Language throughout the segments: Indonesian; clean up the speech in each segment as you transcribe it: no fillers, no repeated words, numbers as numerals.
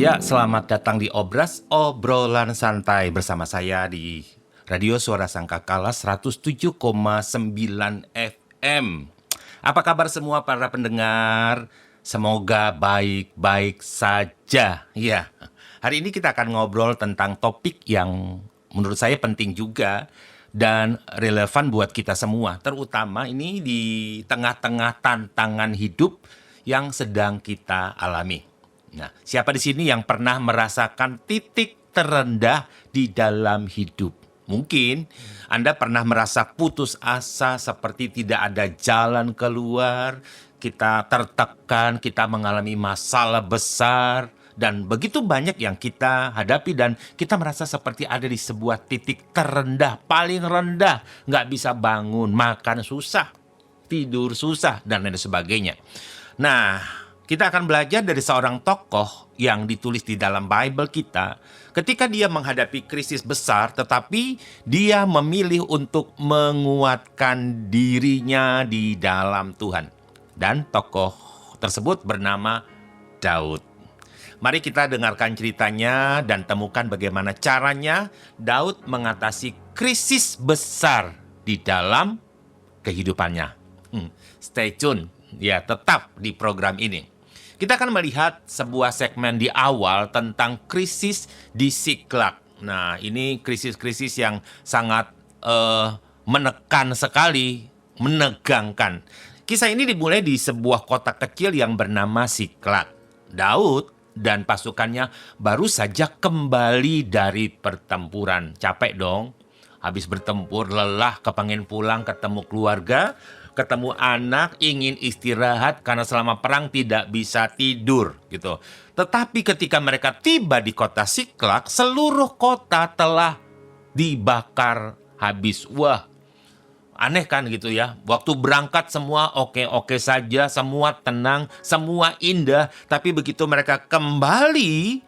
Ya, selamat datang di Obras, obrolan santai bersama saya di Radio Suara Sangkakala 107,9 FM. Apa kabar semua para pendengar? Semoga baik-baik saja. Ya, hari ini kita akan ngobrol tentang topik yang menurut saya penting juga dan relevan buat kita semua. Terutama ini di tengah-tengah tantangan hidup yang sedang kita alami. Nah, siapa di sini yang pernah merasakan titik terendah di dalam hidup? Mungkin Anda pernah merasa putus asa seperti tidak ada jalan keluar, kita tertekan, kita mengalami masalah besar, dan begitu banyak yang kita hadapi dan kita merasa seperti ada di sebuah titik terendah, paling rendah, nggak bisa bangun, makan susah, tidur susah, dan lain sebagainya. Nah, kita akan belajar dari seorang tokoh yang ditulis di dalam Bible kita ketika dia menghadapi krisis besar tetapi dia memilih untuk menguatkan dirinya di dalam Tuhan. Dan tokoh tersebut bernama Daud. Mari kita dengarkan ceritanya dan temukan bagaimana caranya Daud mengatasi krisis besar di dalam kehidupannya. Stay tune, ya tetap di program ini. Kita akan melihat sebuah segmen di awal tentang krisis di Siklag. Nah, ini krisis-krisis yang sangat menekan sekali, menegangkan. Kisah ini dimulai di sebuah kota kecil yang bernama Siklag. Daud dan pasukannya baru saja kembali dari pertempuran. Capek dong, habis bertempur, lelah, kepengen pulang, ketemu keluarga, ketemu anak, ingin istirahat karena selama perang tidak bisa tidur gitu. Tetapi ketika mereka tiba di kota Siklag, seluruh kota telah dibakar habis. Wah, aneh kan gitu ya. Waktu berangkat semua oke-oke saja, semua tenang, semua indah. Tapi begitu mereka kembali,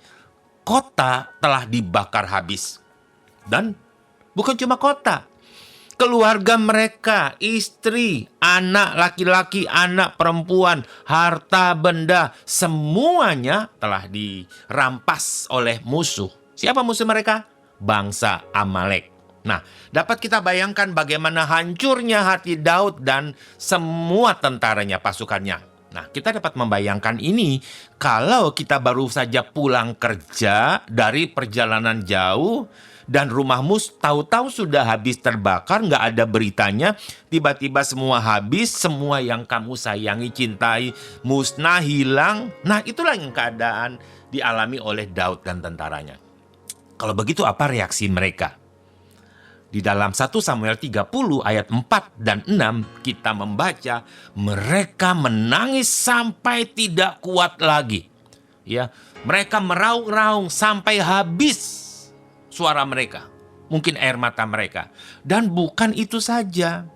kota telah dibakar habis. Dan bukan cuma kota, keluarga mereka, istri, anak laki-laki, anak perempuan, harta benda, semuanya telah dirampas oleh musuh. Siapa musuh mereka? Bangsa Amalek. Nah, dapat kita bayangkan bagaimana hancurnya hati Daud dan semua tentaranya, pasukannya. Nah, kita dapat membayangkan ini kalau kita baru saja pulang kerja dari perjalanan jauh, dan rumahmu tahu-tahu sudah habis terbakar, nggak ada beritanya, tiba-tiba semua habis, semua yang kamu sayangi, cintai, musnah, hilang. Nah, itulah yang keadaan dialami oleh Daud dan tentaranya. Kalau begitu apa reaksi mereka? Di dalam 1 Samuel 30 ayat 4 dan 6 kita membaca, mereka menangis sampai tidak kuat lagi. Ya, mereka meraung-raung sampai habis suara mereka, mungkin air mata mereka. Dan bukan itu saja,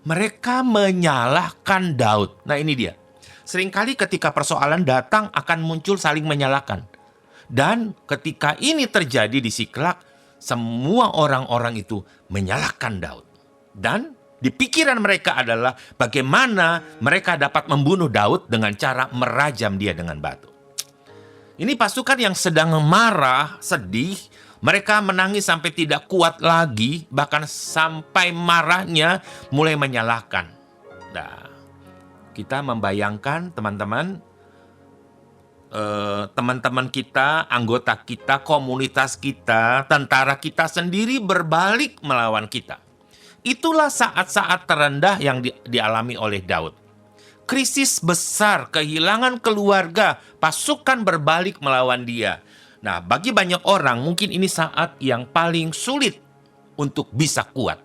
mereka menyalahkan Daud. Nah, ini dia. Seringkali ketika persoalan datang akan muncul saling menyalahkan. Dan ketika ini terjadi di Siklag, semua orang-orang itu menyalahkan Daud. Dan di pikiran mereka adalah bagaimana mereka dapat membunuh Daud dengan cara merajam dia dengan batu. Ini pasukan yang sedang marah, sedih. Mereka menangis sampai tidak kuat lagi, bahkan sampai marahnya mulai menyalahkan. Nah, kita membayangkan teman-teman kita, anggota kita, komunitas kita, tentara kita sendiri berbalik melawan kita. Itulah saat-saat terendah yang dialami oleh Daud. Krisis besar, kehilangan keluarga, pasukan berbalik melawan dia. Nah, bagi banyak orang mungkin ini saat yang paling sulit untuk bisa kuat.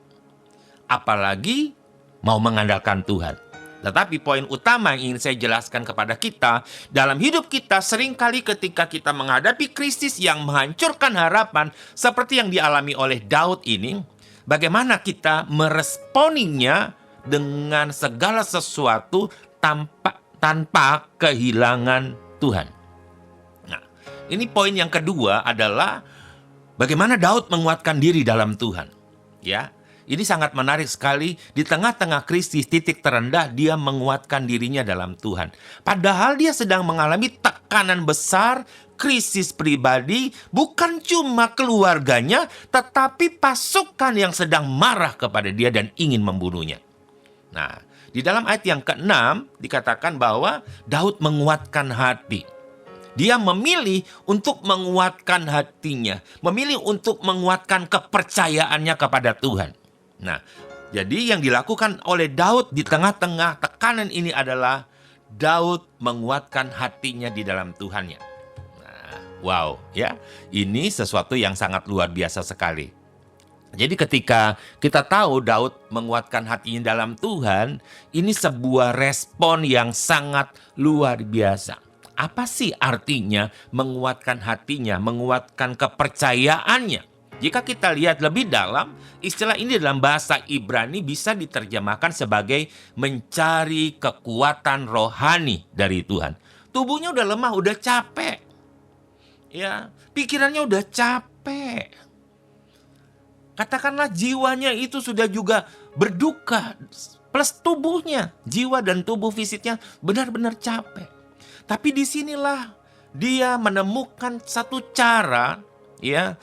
Apalagi mau mengandalkan Tuhan. Tetapi poin utama yang ingin saya jelaskan kepada kita, dalam hidup kita seringkali ketika kita menghadapi krisis yang menghancurkan harapan seperti yang dialami oleh Daud ini, bagaimana kita meresponinya dengan segala sesuatu tanpa kehilangan Tuhan. Ini poin yang kedua adalah bagaimana Daud menguatkan diri dalam Tuhan. Ya, Ini sangat menarik sekali. Di tengah-tengah krisis titik terendah, dia menguatkan dirinya dalam Tuhan. Padahal dia sedang mengalami tekanan besar, krisis pribadi, bukan cuma keluarganya, tetapi pasukan yang sedang marah kepada dia dan ingin membunuhnya. Nah, di dalam ayat yang ke-6 dikatakan bahwa Daud menguatkan hati. Dia memilih untuk menguatkan hatinya, memilih untuk menguatkan kepercayaannya kepada Tuhan. Nah, jadi yang dilakukan oleh Daud di tengah-tengah tekanan ini adalah Daud menguatkan hatinya di dalam Tuhannya. Nah, wow, ya, ini sesuatu yang sangat luar biasa sekali. Jadi ketika kita tahu Daud menguatkan hatinya dalam Tuhan, ini sebuah respon yang sangat luar biasa. Apa sih artinya menguatkan hatinya, menguatkan kepercayaannya? Jika kita lihat lebih dalam, istilah ini dalam bahasa Ibrani bisa diterjemahkan sebagai mencari kekuatan rohani dari Tuhan. Tubuhnya udah lemah, udah capek. Ya, pikirannya udah capek. Katakanlah jiwanya itu sudah juga berduka, plus tubuhnya, jiwa dan tubuh fisiknya benar-benar capek. Tapi disinilah dia menemukan satu cara, ya,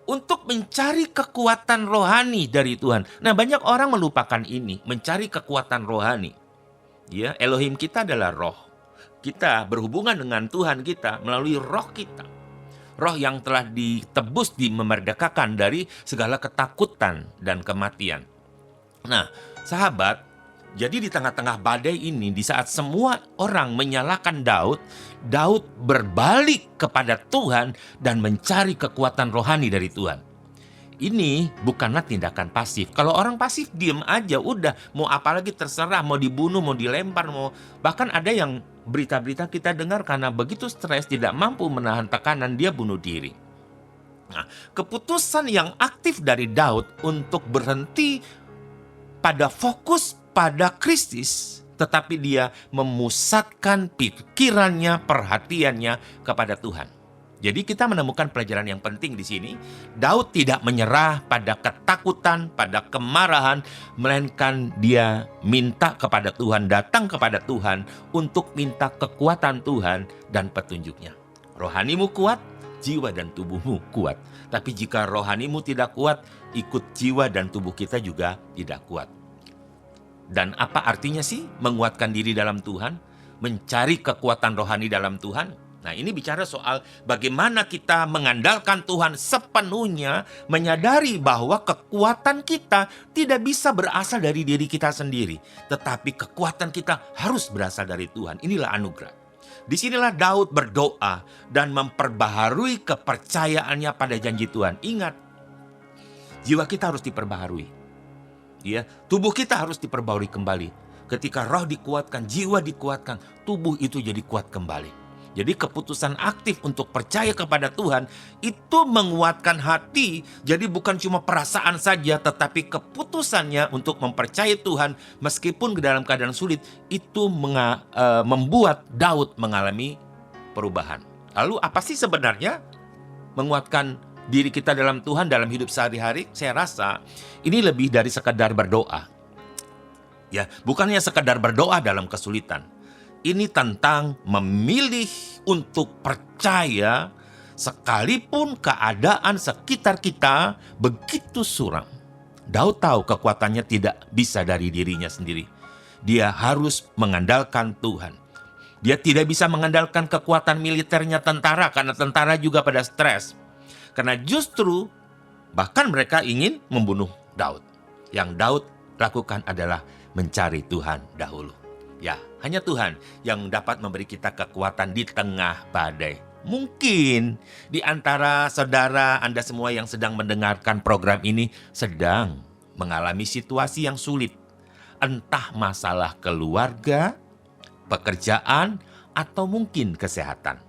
untuk mencari kekuatan rohani dari Tuhan. Nah, banyak orang melupakan ini, mencari kekuatan rohani. Ya, Elohim kita adalah roh. Kita berhubungan dengan Tuhan kita melalui roh kita. Roh yang telah ditebus, dimerdekakan dari segala ketakutan dan kematian. Nah, sahabat, jadi di tengah-tengah badai ini, di saat semua orang menyalahkan Daud, Daud berbalik kepada Tuhan dan mencari kekuatan rohani dari Tuhan. Ini bukanlah tindakan pasif. Kalau orang pasif diem aja, udah mau apalagi terserah, mau dibunuh, mau dilempar, mau bahkan ada yang berita-berita kita dengar karena begitu stres tidak mampu menahan tekanan, dia bunuh diri. Nah, keputusan yang aktif dari Daud untuk berhenti pada fokus pada Kristus, tetapi dia memusatkan pikirannya, perhatiannya kepada Tuhan. Jadi kita menemukan pelajaran yang penting di sini. Daud tidak menyerah pada ketakutan, pada kemarahan, melainkan dia minta kepada Tuhan, datang kepada Tuhan untuk minta kekuatan Tuhan dan petunjuknya. Rohanimu kuat, jiwa dan tubuhmu kuat. Tapi jika rohanimu tidak kuat, ikut jiwa dan tubuh kita juga tidak kuat. Dan apa artinya sih menguatkan diri dalam Tuhan? Mencari kekuatan rohani dalam Tuhan? Nah, ini bicara soal bagaimana kita mengandalkan Tuhan sepenuhnya, menyadari bahwa kekuatan kita tidak bisa berasal dari diri kita sendiri, tetapi kekuatan kita harus berasal dari Tuhan. Inilah anugerah. Disinilah Daud berdoa dan memperbaharui kepercayaannya pada janji Tuhan. Ingat, jiwa kita harus diperbaharui. Ya, tubuh kita harus diperbarui kembali. Ketika roh dikuatkan, jiwa dikuatkan, tubuh itu jadi kuat kembali. Jadi keputusan aktif untuk percaya kepada Tuhan itu menguatkan hati. Jadi bukan cuma perasaan saja, tetapi keputusannya untuk mempercayai Tuhan meskipun dalam keadaan sulit itu membuat Daud mengalami perubahan. Lalu apa sih sebenarnya menguatkan diri kita dalam Tuhan dalam hidup sehari-hari? Saya rasa ini lebih dari sekedar berdoa. Ya, bukannya sekedar berdoa dalam kesulitan. Ini tentang memilih untuk percaya sekalipun keadaan sekitar kita begitu suram. Daud tahu kekuatannya tidak bisa dari dirinya sendiri. Dia harus mengandalkan Tuhan. Dia tidak bisa mengandalkan kekuatan militernya tentara, karena tentara juga pada stres. Karena justru bahkan mereka ingin membunuh Daud. Yang Daud lakukan adalah mencari Tuhan dahulu. Ya, hanya Tuhan yang dapat memberi kita kekuatan di tengah badai. Mungkin di antara saudara Anda semua yang sedang mendengarkan program ini sedang mengalami situasi yang sulit. Entah masalah keluarga, pekerjaan, atau mungkin kesehatan.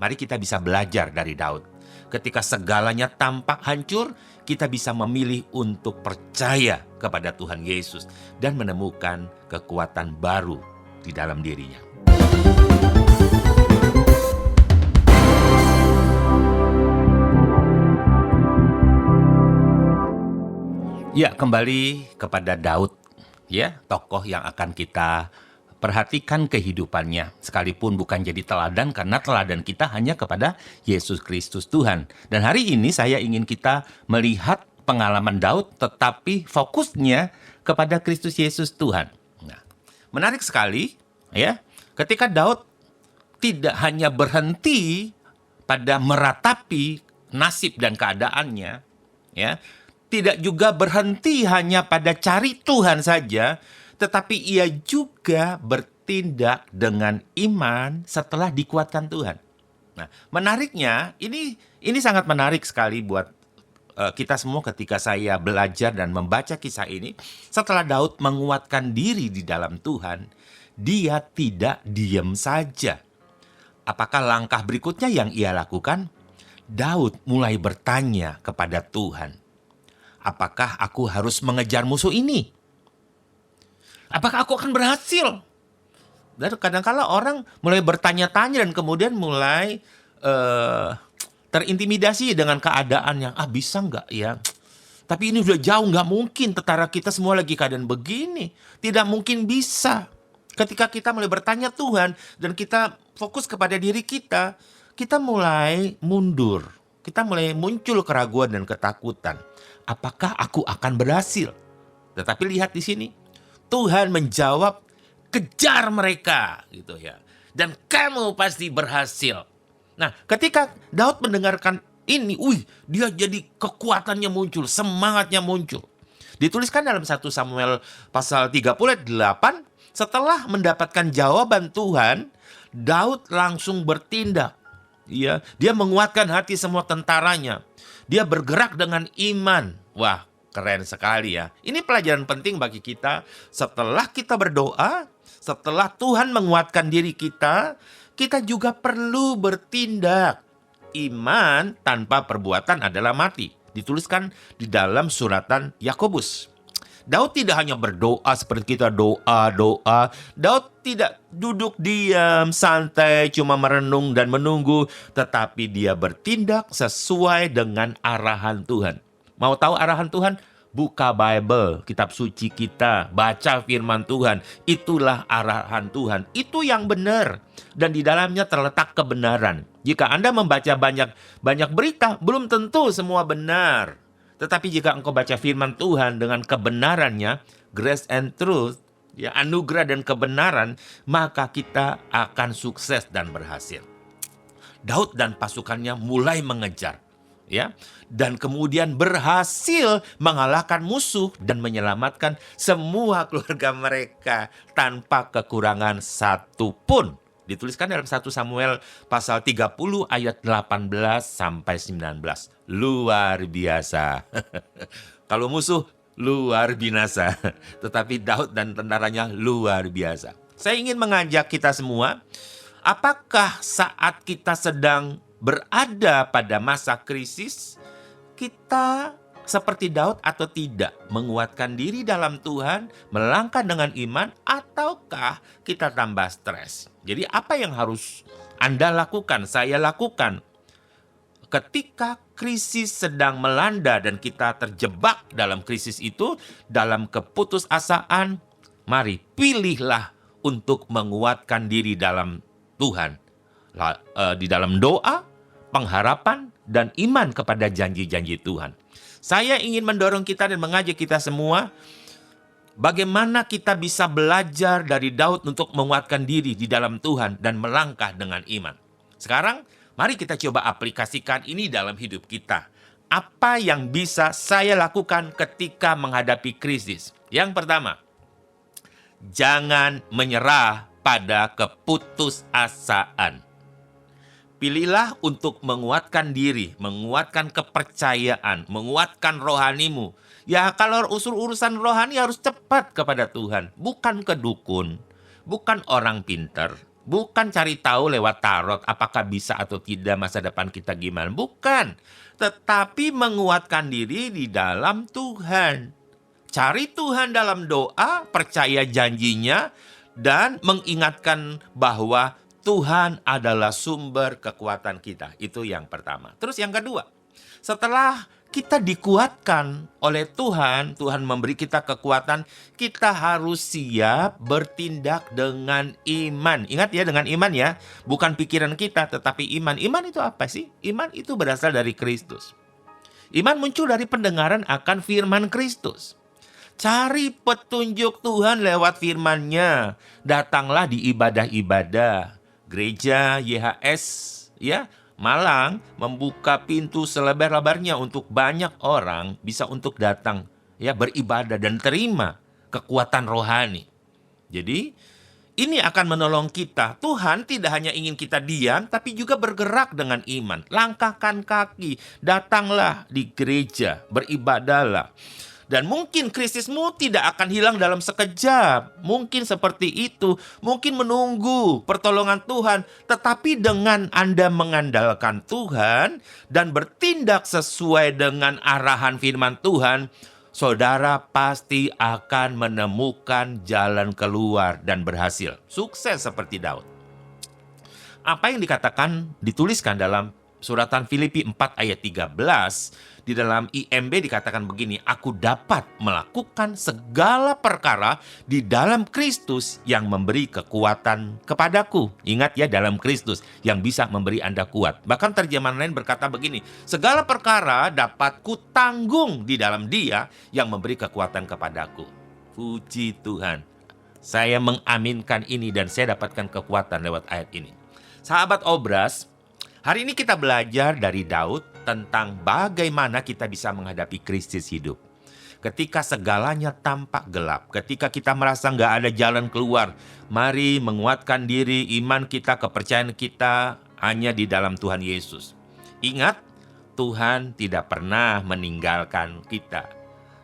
Mari kita bisa belajar dari Daud. Ketika segalanya tampak hancur, kita bisa memilih untuk percaya kepada Tuhan Yesus dan menemukan kekuatan baru di dalam dirinya. Ya, kembali kepada Daud, ya, tokoh yang akan kita perhatikan kehidupannya, sekalipun bukan jadi teladan karena teladan kita hanya kepada Yesus Kristus Tuhan. Dan hari ini saya ingin kita melihat pengalaman Daud, tetapi fokusnya kepada Kristus Yesus Tuhan. Nah, menarik sekali, ya, ketika Daud tidak hanya berhenti pada meratapi nasib dan keadaannya, ya, tidak juga berhenti hanya pada cari Tuhan saja, tetapi ia juga bertindak dengan iman setelah dikuatkan Tuhan. Nah, menariknya, ini sangat menarik sekali buat kita semua ketika saya belajar dan membaca kisah ini. Setelah Daud menguatkan diri di dalam Tuhan, dia tidak diam saja. Apakah langkah berikutnya yang ia lakukan? Daud mulai bertanya kepada Tuhan, apakah aku harus mengejar musuh ini? Apakah aku akan berhasil? Dan kadang-kala orang mulai bertanya-tanya dan kemudian mulai terintimidasi dengan keadaan yang, bisa nggak ya? Tapi ini udah jauh, nggak mungkin. Tetara kita semua lagi keadaan begini. Tidak mungkin bisa. Ketika kita mulai bertanya Tuhan dan kita fokus kepada diri kita, kita mulai mundur. Kita mulai muncul keraguan dan ketakutan. Apakah aku akan berhasil? Tetapi lihat di sini, Tuhan menjawab, kejar mereka, gitu ya. Dan kamu pasti berhasil. Nah, ketika Daud mendengarkan ini, dia jadi kekuatannya muncul, semangatnya muncul. Dituliskan dalam 1 Samuel pasal 38, setelah mendapatkan jawaban Tuhan, Daud langsung bertindak. Ya, dia menguatkan hati semua tentaranya. Dia bergerak dengan iman. Wah, keren sekali ya. Ini pelajaran penting bagi kita. Setelah kita berdoa, setelah Tuhan menguatkan diri kita, kita juga perlu bertindak. Iman tanpa perbuatan adalah mati. Dituliskan di dalam suratan Yakobus. Daud tidak hanya berdoa seperti kita doa. Daud tidak duduk diam, santai, cuma merenung dan menunggu. Tetapi dia bertindak sesuai dengan arahan Tuhan. Mau tahu arahan Tuhan? Buka Bible, kitab suci kita. Baca firman Tuhan. Itulah arahan Tuhan. Itu yang benar. Dan di dalamnya terletak kebenaran. Jika Anda membaca banyak berita, belum tentu semua benar. Tetapi jika engkau baca firman Tuhan dengan kebenarannya, grace and truth, ya, anugerah dan kebenaran, maka kita akan sukses dan berhasil. Daud dan pasukannya mulai mengejar, ya, dan kemudian berhasil mengalahkan musuh dan menyelamatkan semua keluarga mereka tanpa kekurangan satu pun. Dituliskan dalam 1 Samuel pasal 30 ayat 18 sampai 19. Luar biasa. Kalau musuh luar binasa, tetapi Daud dan tentaranya luar biasa. Saya ingin mengajak kita semua, apakah saat kita sedang berada pada masa krisis, kita seperti Daud atau tidak? Menguatkan diri dalam Tuhan, melangkah dengan iman, ataukah kita tambah stres? Jadi apa yang harus Anda lakukan, saya lakukan? Ketika krisis sedang melanda dan kita terjebak dalam krisis itu, dalam keputusasaan, mari pilihlah untuk menguatkan diri dalam Tuhan. Di dalam doa, pengharapan, dan iman kepada janji-janji Tuhan. Saya ingin mendorong kita dan mengajak kita semua, bagaimana kita bisa belajar dari Daud untuk menguatkan diri di dalam Tuhan dan melangkah dengan iman. Sekarang, mari kita coba aplikasikan ini dalam hidup kita. Apa yang bisa saya lakukan ketika menghadapi krisis? Yang pertama, jangan menyerah pada keputusasaan. Pilihlah untuk menguatkan diri, menguatkan kepercayaan, menguatkan rohanimu. Ya, kalau urusan rohani harus cepat kepada Tuhan, bukan ke dukun, bukan orang pintar, bukan cari tahu lewat tarot apakah bisa atau tidak masa depan kita gimana, bukan. Tetapi menguatkan diri di dalam Tuhan. Cari Tuhan dalam doa, percaya janjinya, dan mengingatkan bahwa Tuhan adalah sumber kekuatan kita. Itu yang pertama. Terus yang kedua, setelah kita dikuatkan oleh Tuhan. Tuhan memberi kita kekuatan. Kita harus siap bertindak dengan iman. Ingat ya, dengan iman ya. Bukan pikiran kita, tetapi iman. Iman itu apa sih? Iman itu berasal dari Kristus. Iman muncul dari pendengaran akan firman Kristus. Cari petunjuk Tuhan lewat firman-Nya. Datanglah di ibadah-ibadah. Gereja YHS ya, Malang membuka pintu selebar-lebarnya untuk banyak orang bisa untuk datang ya, beribadah dan terima kekuatan rohani. Jadi ini akan menolong kita. Tuhan tidak hanya ingin kita diam, tapi juga bergerak dengan iman. Langkahkan kaki, datanglah di gereja, beribadahlah. Dan mungkin krisismu tidak akan hilang dalam sekejap. Mungkin seperti itu. Mungkin menunggu pertolongan Tuhan. Tetapi dengan Anda mengandalkan Tuhan dan bertindak sesuai dengan arahan firman Tuhan, saudara pasti akan menemukan jalan keluar dan berhasil. Sukses seperti Daud. Apa yang dituliskan dalam suratan Filipi 4 ayat 13, di dalam IMB dikatakan begini, aku dapat melakukan segala perkara di dalam Kristus yang memberi kekuatan kepadaku. Ingat ya, dalam Kristus yang bisa memberi Anda kuat. Bahkan terjemahan lain berkata begini, segala perkara dapat kutanggung di dalam Dia yang memberi kekuatan kepadaku. Puji Tuhan. Saya mengaminkan ini dan saya dapatkan kekuatan lewat ayat ini. Sahabat Obras, hari ini kita belajar dari Daud tentang bagaimana kita bisa menghadapi krisis hidup. Ketika segalanya tampak gelap, ketika kita merasa nggak ada jalan keluar, mari menguatkan diri, iman kita, kepercayaan kita hanya di dalam Tuhan Yesus. Ingat, Tuhan tidak pernah meninggalkan kita.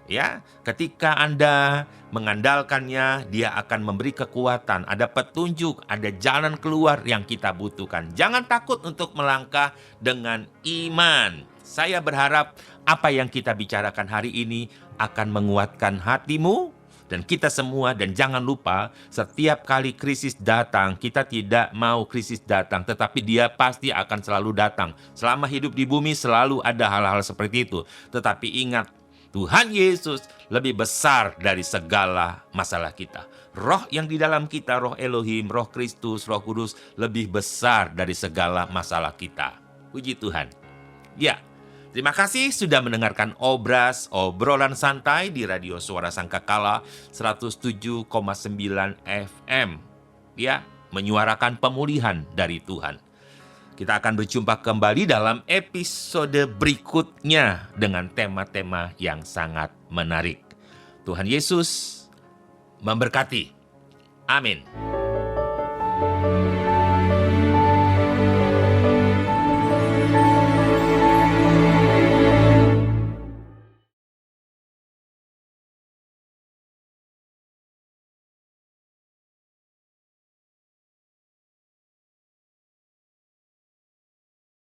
Ya, ketika Anda mengandalkannya, Dia akan memberi kekuatan, ada petunjuk, ada jalan keluar yang kita butuhkan. Jangan takut untuk melangkah dengan iman. Saya berharap apa yang kita bicarakan hari ini akan menguatkan hatimu dan kita semua. Dan jangan lupa, setiap kali krisis datang, kita tidak mau krisis datang, tetapi dia pasti akan selalu datang. Selama hidup di bumi selalu ada hal-hal seperti itu. Tetapi ingat, Tuhan Yesus lebih besar dari segala masalah kita. Roh yang di dalam kita, roh Elohim, roh Kristus, roh Kudus, lebih besar dari segala masalah kita. Puji Tuhan. Ya, terima kasih sudah mendengarkan obrolan santai di Radio Suara Sangkakala 107,9 FM. Ya, menyuarakan pemulihan dari Tuhan. Kita akan berjumpa kembali dalam episode berikutnya dengan tema-tema yang sangat menarik. Tuhan Yesus memberkati. Amin.